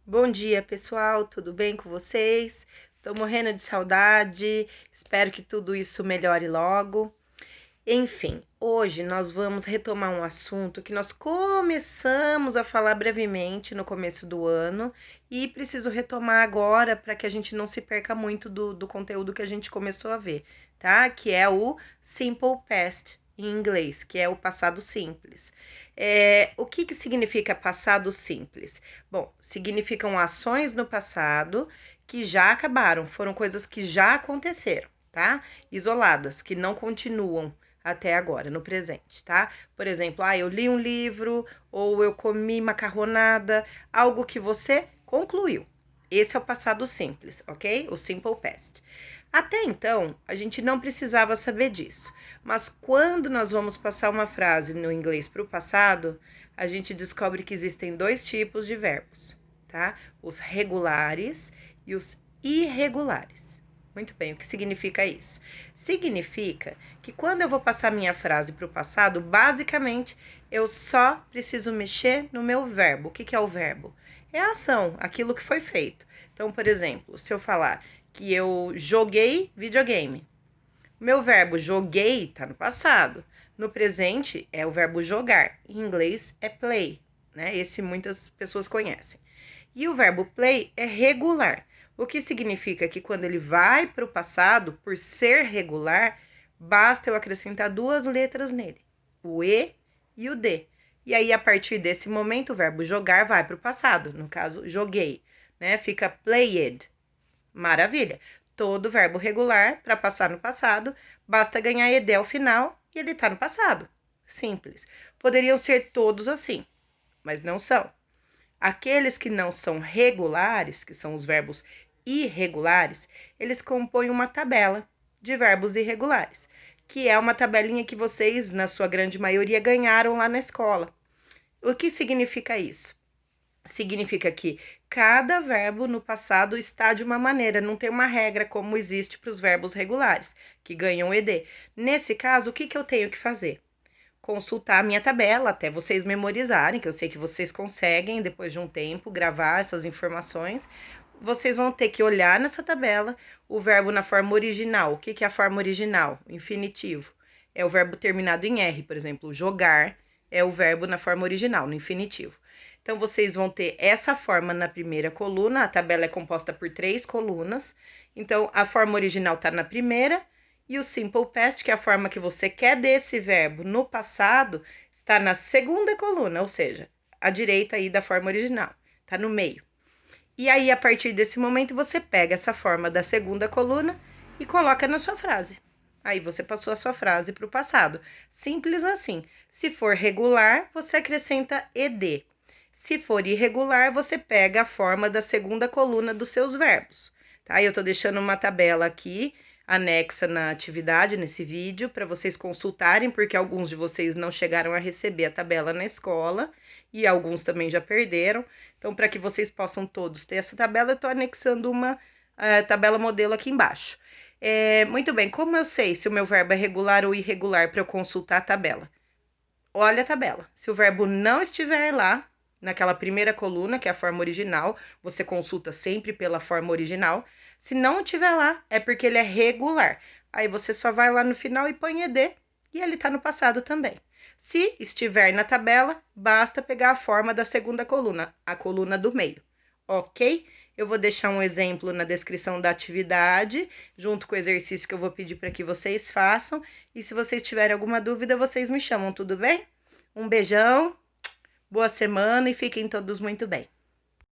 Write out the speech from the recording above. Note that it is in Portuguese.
Bom dia, pessoal, tudo bem com vocês? Tô morrendo de saudade, espero que tudo isso melhore logo. Enfim, hoje nós vamos retomar um assunto que nós começamos a falar brevemente no começo do ano e preciso retomar agora para que a gente não se perca muito do conteúdo que a gente começou a ver, tá? Que é o Simple Past em inglês, que é o passado simples. O que significa passado simples? Bom, significam ações no passado que já acabaram, foram coisas que já aconteceram, tá? Isoladas, que não continuam até agora, no presente, tá? Por exemplo, eu li um livro ou eu comi macarronada, algo que você concluiu. Esse é o passado simples, ok? O simple past. Até então, a gente não precisava saber disso, mas quando nós vamos passar uma frase no inglês para o passado, a gente descobre que existem dois tipos de verbos, tá? Os regulares e os irregulares. Muito bem, o que significa isso? Significa que quando eu vou passar minha frase para o passado, basicamente eu só preciso mexer no meu verbo. O que é o verbo? É a ação, aquilo que foi feito. Então, por exemplo, se eu falar que eu joguei videogame, meu verbo joguei está no passado. No presente é o verbo jogar. Em inglês é play, né? Esse muitas pessoas conhecem. E o verbo play é regular, o que significa que quando ele vai para o passado, por ser regular, basta eu acrescentar duas letras nele, o E e o D. E aí, a partir desse momento, o verbo jogar vai para o passado, no caso, joguei, né? Fica played. Maravilha. Todo verbo regular, para passar no passado, basta ganhar ed ao final e ele está no passado. Simples. Poderiam ser todos assim, mas não são. Aqueles que não são regulares, que são os verbos irregulares, eles compõem uma tabela de verbos irregulares, que é uma tabelinha que vocês, na sua grande maioria, ganharam lá na escola. O que significa isso? Significa que cada verbo no passado está de uma maneira, não tem uma regra como existe para os verbos regulares, que ganham ed. Nesse caso, o que eu tenho que fazer? Consultar a minha tabela até vocês memorizarem, que eu sei que vocês conseguem, depois de um tempo, gravar essas informações. Vocês vão ter que olhar nessa tabela o verbo na forma original. O que é a forma original? Infinitivo. É o verbo terminado em R, por exemplo, jogar é o verbo na forma original, no infinitivo. Então, vocês vão ter essa forma na primeira coluna, a tabela é composta por 3 colunas. Então, a forma original está na primeira, e o simple past, que é a forma que você quer desse verbo no passado, está na segunda coluna, ou seja, à direita aí da forma original, está no meio. E aí, a partir desse momento, você pega essa forma da segunda coluna e coloca na sua frase. Aí você passou a sua frase para o passado. Simples assim. Se for regular, você acrescenta ed. Se for irregular, você pega a forma da segunda coluna dos seus verbos. Tá? Eu tô deixando uma tabela aqui anexa na atividade, nesse vídeo, para vocês consultarem, porque alguns de vocês não chegaram a receber a tabela na escola e alguns também já perderam. Então, para que vocês possam todos ter essa tabela, eu estou anexando uma tabela modelo aqui embaixo. Muito bem, como eu sei se o meu verbo é regular ou irregular para eu consultar a tabela? Olha a tabela. Se o verbo não estiver lá, naquela primeira coluna, que é a forma original, você consulta sempre pela forma original. Se não estiver lá, é porque ele é regular. Aí você só vai lá no final e põe ed, e ele está no passado também. Se estiver na tabela, basta pegar a forma da segunda coluna, a coluna do meio, ok? Eu vou deixar um exemplo na descrição da atividade, junto com o exercício que eu vou pedir para que vocês façam. E se vocês tiverem alguma dúvida, vocês me chamam, tudo bem? Um beijão, boa semana e fiquem todos muito bem.